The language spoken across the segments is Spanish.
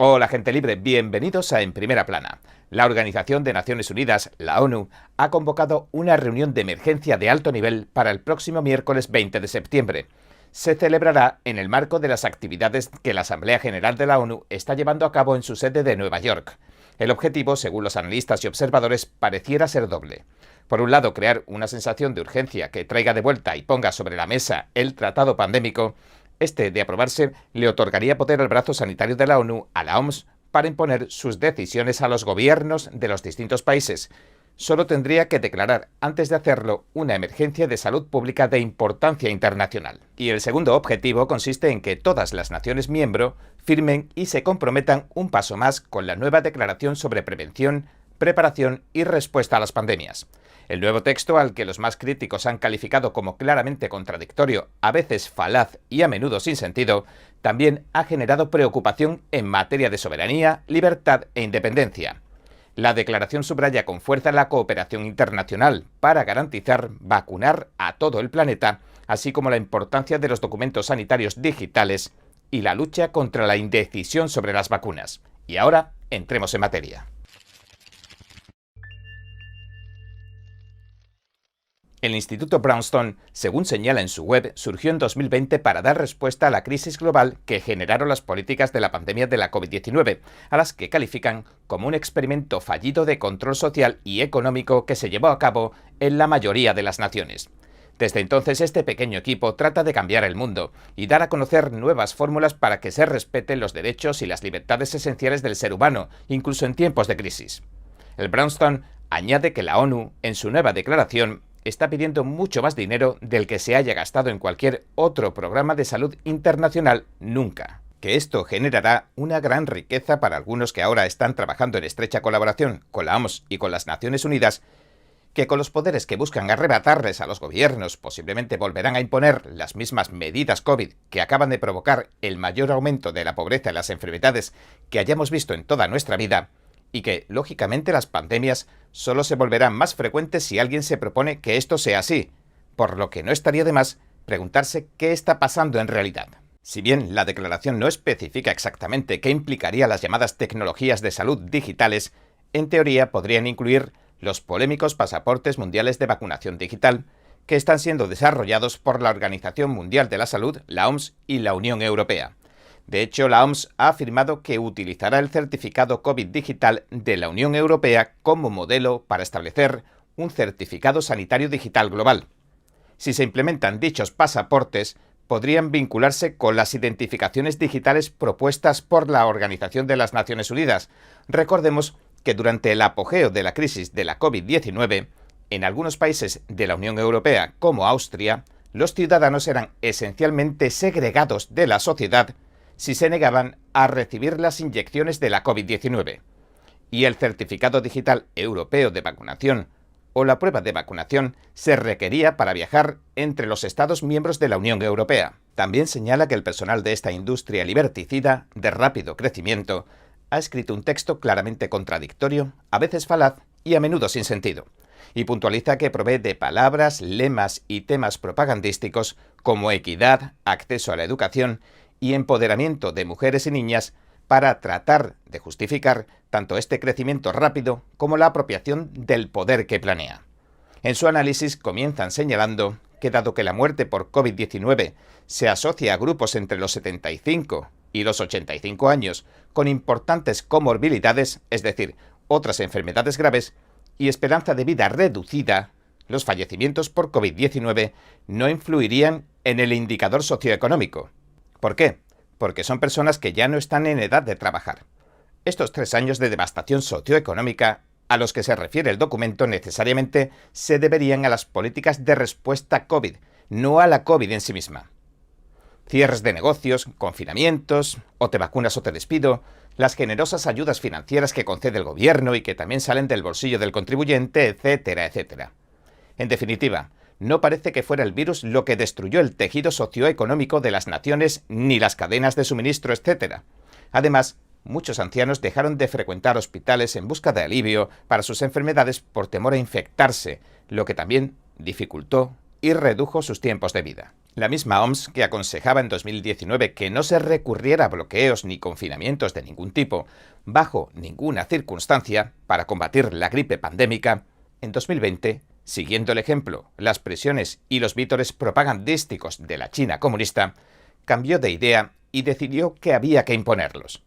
Hola gente libre, bienvenidos a En Primera Plana. La Organización de Naciones Unidas, la ONU, ha convocado una reunión de emergencia de alto nivel para el próximo miércoles 20 de septiembre. Se celebrará en el marco de las actividades que la Asamblea General de la ONU está llevando a cabo en su sede de Nueva York. El objetivo, según los analistas y observadores, pareciera ser doble. Por un lado, crear una sensación de urgencia que traiga de vuelta y ponga sobre la mesa el tratado pandémico. Este, de aprobarse, le otorgaría poder al brazo sanitario de la ONU a la OMS para imponer sus decisiones a los gobiernos de los distintos países. Solo tendría que declarar, antes de hacerlo, una emergencia de salud pública de importancia internacional. Y el segundo objetivo consiste en que todas las naciones miembro firmen y se comprometan un paso más con la nueva Declaración sobre Prevención, Preparación y Respuesta a las Pandemias. El nuevo texto, al que los más críticos han calificado como claramente contradictorio, a veces falaz y a menudo sin sentido, también ha generado preocupación en materia de soberanía, libertad e independencia. La declaración subraya con fuerza la cooperación internacional para garantizar vacunar a todo el planeta, así como la importancia de los documentos sanitarios digitales y la lucha contra la indecisión sobre las vacunas. Y ahora, entremos en materia. El Instituto Brownstone, según señala en su web, surgió en 2020 para dar respuesta a la crisis global que generaron las políticas de la pandemia de la COVID-19, a las que califican como un experimento fallido de control social y económico que se llevó a cabo en la mayoría de las naciones. Desde entonces, este pequeño equipo trata de cambiar el mundo y dar a conocer nuevas fórmulas para que se respeten los derechos y las libertades esenciales del ser humano, incluso en tiempos de crisis. El Brownstone añade que la ONU, en su nueva declaración, está pidiendo mucho más dinero del que se haya gastado en cualquier otro programa de salud internacional nunca. Que esto generará una gran riqueza para algunos que ahora están trabajando en estrecha colaboración con la OMS y con las Naciones Unidas, que con los poderes que buscan arrebatarles a los gobiernos posiblemente volverán a imponer las mismas medidas COVID que acaban de provocar el mayor aumento de la pobreza y las enfermedades que hayamos visto en toda nuestra vida, y que, lógicamente, las pandemias solo se volverán más frecuentes si alguien se propone que esto sea así, por lo que no estaría de más preguntarse qué está pasando en realidad. Si bien la declaración no especifica exactamente qué implicaría las llamadas tecnologías de salud digitales, en teoría podrían incluir los polémicos pasaportes mundiales de vacunación digital, que están siendo desarrollados por la Organización Mundial de la Salud, la OMS y la Unión Europea. De hecho, la OMS ha afirmado que utilizará el certificado COVID digital de la Unión Europea como modelo para establecer un certificado sanitario digital global. Si se implementan dichos pasaportes, podrían vincularse con las identificaciones digitales propuestas por la Organización de las Naciones Unidas. Recordemos que durante el apogeo de la crisis de la COVID-19, en algunos países de la Unión Europea, como Austria, los ciudadanos eran esencialmente segregados de la sociedad si se negaban a recibir las inyecciones de la COVID-19. Y el certificado digital europeo de vacunación o la prueba de vacunación se requería para viajar entre los Estados miembros de la Unión Europea. También señala que el personal de esta industria liberticida, de rápido crecimiento, ha escrito un texto claramente contradictorio, a veces falaz y a menudo sin sentido, y puntualiza que provee de palabras, lemas y temas propagandísticos como equidad, acceso a la educación y empoderamiento de mujeres y niñas para tratar de justificar tanto este crecimiento rápido como la apropiación del poder que planea. En su análisis comienzan señalando que dado que la muerte por COVID-19 se asocia a grupos entre los 75 y los 85 años con importantes comorbilidades, es decir, otras enfermedades graves, y esperanza de vida reducida, los fallecimientos por COVID-19 no influirían en el indicador socioeconómico. ¿Por qué? Porque son personas que ya no están en edad de trabajar. Estos 3 años de devastación socioeconómica a los que se refiere el documento necesariamente se deberían a las políticas de respuesta COVID, no a la COVID en sí misma. Cierres de negocios, confinamientos, o te vacunas o te despido, las generosas ayudas financieras que concede el gobierno y que también salen del bolsillo del contribuyente, etcétera, etcétera. En definitiva, no parece que fuera el virus lo que destruyó el tejido socioeconómico de las naciones ni las cadenas de suministro, etc. Además, muchos ancianos dejaron de frecuentar hospitales en busca de alivio para sus enfermedades por temor a infectarse, lo que también dificultó y redujo sus tiempos de vida. La misma OMS, que aconsejaba en 2019 que no se recurriera a bloqueos ni confinamientos de ningún tipo, bajo ninguna circunstancia, para combatir la gripe pandémica, en 2020, siguiendo el ejemplo, las presiones y los vítores propagandísticos de la China comunista, cambió de idea y decidió que había que imponerlos.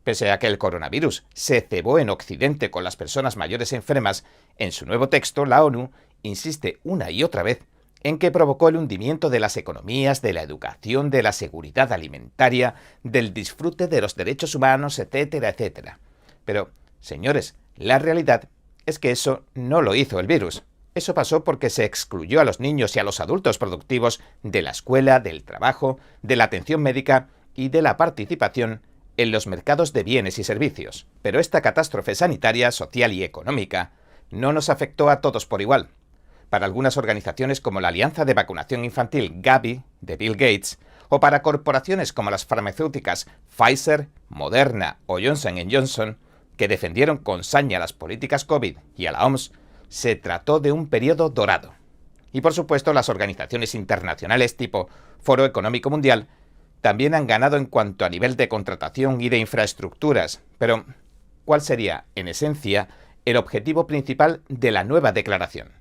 Pese a que el coronavirus se cebó en Occidente con las personas mayores enfermas, en su nuevo texto la ONU insiste una y otra vez en que provocó el hundimiento de las economías, de la educación, de la seguridad alimentaria, del disfrute de los derechos humanos, etcétera, etcétera. Pero, señores, la realidad es que eso no lo hizo el virus. Eso pasó porque se excluyó a los niños y a los adultos productivos de la escuela, del trabajo, de la atención médica y de la participación en los mercados de bienes y servicios. Pero esta catástrofe sanitaria, social y económica no nos afectó a todos por igual. Para algunas organizaciones como la Alianza de Vacunación Infantil Gavi, de Bill Gates, o para corporaciones como las farmacéuticas Pfizer, Moderna o Johnson & Johnson, que defendieron con saña las políticas COVID y a la OMS, se trató de un periodo dorado. Y por supuesto las organizaciones internacionales tipo Foro Económico Mundial también han ganado en cuanto a nivel de contratación y de infraestructuras, pero ¿cuál sería, en esencia, el objetivo principal de la nueva declaración?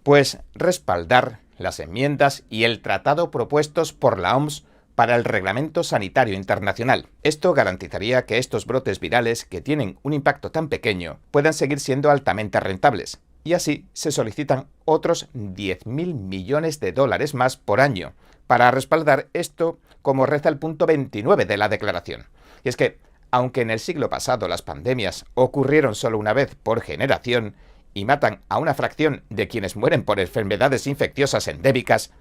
Pues respaldar las enmiendas y el tratado propuestos por la OMS para el Reglamento Sanitario Internacional. Esto garantizaría que estos brotes virales, que tienen un impacto tan pequeño, puedan seguir siendo altamente rentables. Y así se solicitan otros 10.000 millones de dólares más por año para respaldar esto, como reza el punto 29 de la declaración. Y es que, aunque en el siglo pasado las pandemias ocurrieron solo una vez por generación y matan a una fracción de quienes mueren por enfermedades infecciosas endémicas,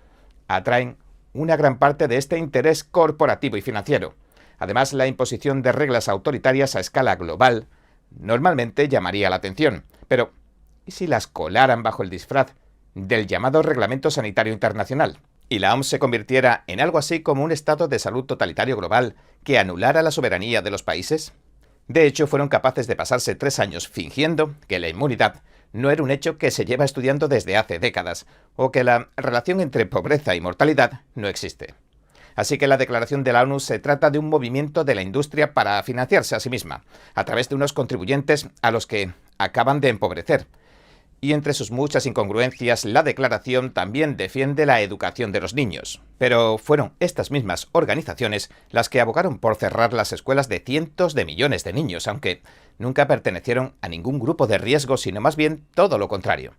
atraen una gran parte de este interés corporativo y financiero. Además, la imposición de reglas autoritarias a escala global normalmente llamaría la atención. Pero, ¿y si las colaran bajo el disfraz del llamado Reglamento Sanitario Internacional? ¿Y la OMS se convirtiera en algo así como un estado de salud totalitario global que anulara la soberanía de los países? De hecho, fueron capaces de pasarse 3 años fingiendo que la inmunidad no era un hecho que se lleva estudiando desde hace décadas, o que la relación entre pobreza y mortalidad no existe. Así que la declaración de la ONU se trata de un movimiento de la industria para financiarse a sí misma, a través de unos contribuyentes a los que acaban de empobrecer. Y entre sus muchas incongruencias, la declaración también defiende la educación de los niños. Pero fueron estas mismas organizaciones las que abogaron por cerrar las escuelas de cientos de millones de niños, aunque nunca pertenecieron a ningún grupo de riesgo, sino más bien todo lo contrario.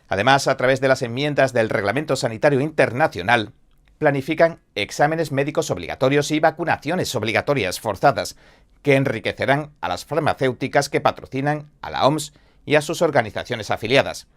Además, a través de las enmiendas del Reglamento Sanitario Internacional, planifican exámenes médicos obligatorios y vacunaciones obligatorias forzadas, que enriquecerán a las farmacéuticas que patrocinan a la OMS y a sus organizaciones afiliadas.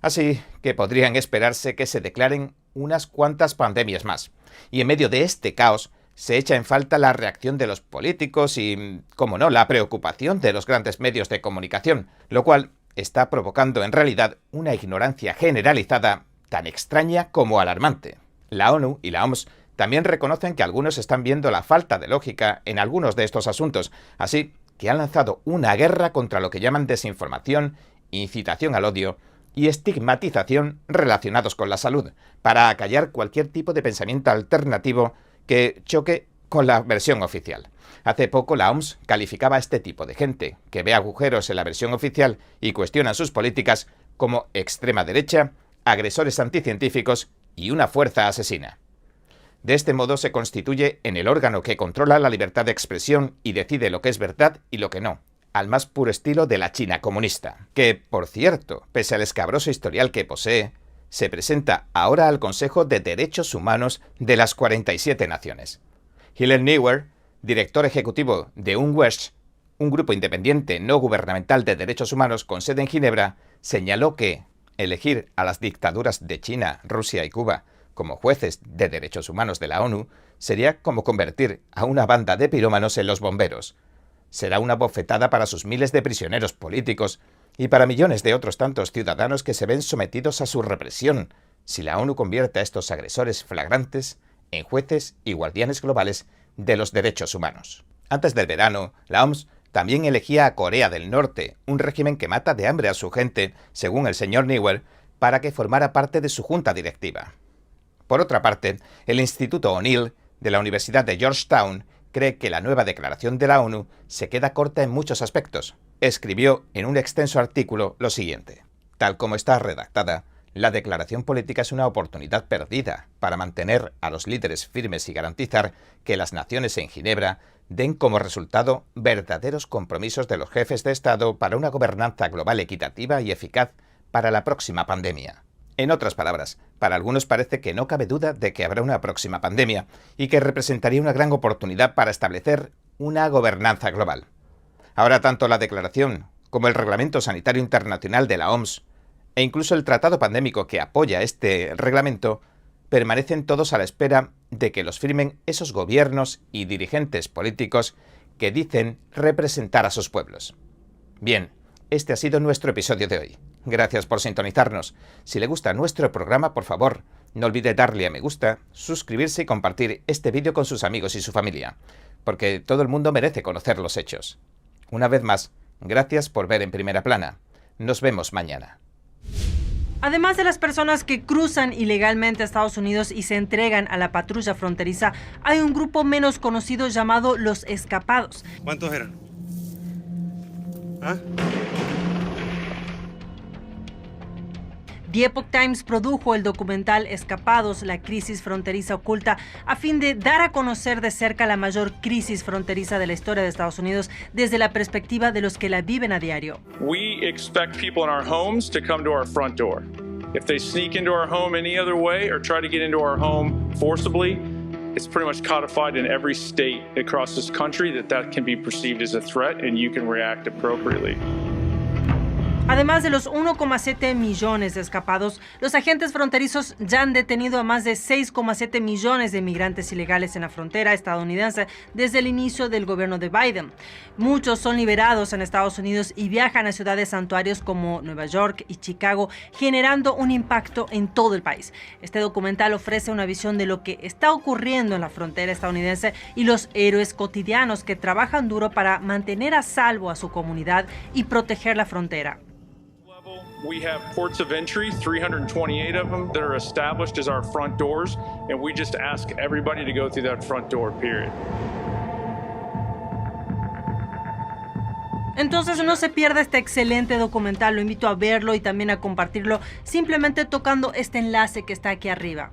Así que podrían esperarse que se declaren unas cuantas pandemias más. Y en medio de este caos se echa en falta la reacción de los políticos y, como no, la preocupación de los grandes medios de comunicación, lo cual está provocando en realidad una ignorancia generalizada tan extraña como alarmante. La ONU y la OMS también reconocen que algunos están viendo la falta de lógica en algunos de estos asuntos, así que han lanzado una guerra contra lo que llaman desinformación, incitación al odio y estigmatización relacionados con la salud, para acallar cualquier tipo de pensamiento alternativo que choque con la versión oficial. Hace poco la OMS calificaba a este tipo de gente, que ve agujeros en la versión oficial y cuestiona sus políticas, como extrema derecha, agresores anticientíficos y una fuerza asesina. De este modo se constituye en el órgano que controla la libertad de expresión y decide lo que es verdad y lo que no, al más puro estilo de la China comunista, que, por cierto, pese al escabroso historial que posee, se presenta ahora al Consejo de Derechos Humanos de las 47 naciones. Helen Neuer, director ejecutivo de UNWESH, un grupo independiente no gubernamental de derechos humanos con sede en Ginebra, señaló que elegir a las dictaduras de China, Rusia y Cuba como jueces de derechos humanos de la ONU sería como convertir a una banda de pirómanos en los bomberos. Será una bofetada para sus miles de prisioneros políticos y para millones de otros tantos ciudadanos que se ven sometidos a su represión si la ONU convierte a estos agresores flagrantes en jueces y guardianes globales de los derechos humanos. Antes del verano, la OMS también elegía a Corea del Norte, un régimen que mata de hambre a su gente, según el señor Neuer, para que formara parte de su junta directiva. Por otra parte, el Instituto O'Neill de la Universidad de Georgetown cree que la nueva declaración de la ONU se queda corta en muchos aspectos. Escribió en un extenso artículo lo siguiente: tal como está redactada, la declaración política es una oportunidad perdida para mantener a los líderes firmes y garantizar que las naciones en Ginebra den como resultado verdaderos compromisos de los jefes de Estado para una gobernanza global equitativa y eficaz para la próxima pandemia. En otras palabras, para algunos parece que no cabe duda de que habrá una próxima pandemia y que representaría una gran oportunidad para establecer una gobernanza global. Ahora tanto la declaración como el Reglamento Sanitario Internacional de la OMS e incluso el tratado pandémico que apoya este reglamento permanecen todos a la espera de que los firmen esos gobiernos y dirigentes políticos que dicen representar a sus pueblos. Bien, este ha sido nuestro episodio de hoy. Gracias por sintonizarnos. Si le gusta nuestro programa, por favor, no olvide darle a me gusta, suscribirse y compartir este vídeo con sus amigos y su familia, porque todo el mundo merece conocer los hechos. Una vez más, gracias por ver En Primera Plana. Nos vemos mañana. Además de las personas que cruzan ilegalmente a Estados Unidos y se entregan a la patrulla fronteriza, hay un grupo menos conocido llamado los escapados. ¿Cuántos eran? ¿Ah? The Epoch Times produjo el documental Escapados, la crisis fronteriza oculta, a fin de dar a conocer de cerca la mayor crisis fronteriza de la historia de Estados Unidos desde la perspectiva de los que la viven a diario. We expect people in our homes to come to our front door. If they sneak into our home any other way or try to get into our home forcibly, it's pretty much codified in every state across this country that can be perceived as a threat and you can react appropriately. Además de los 1,7 millones de escapados, los agentes fronterizos ya han detenido a más de 6,7 millones de migrantes ilegales en la frontera estadounidense desde el inicio del gobierno de Biden. Muchos son liberados en Estados Unidos y viajan a ciudades santuarios como Nueva York y Chicago, generando un impacto en todo el país. Este documental ofrece una visión de lo que está ocurriendo en la frontera estadounidense y los héroes cotidianos que trabajan duro para mantener a salvo a su comunidad y proteger la frontera. We have ports of entry, 328 of them that are established as our front doors, and we just ask everybody to go through that front door, period. Entonces no se pierda este excelente documental, lo invito a verlo y también a compartirlo simplemente tocando este enlace que está aquí arriba.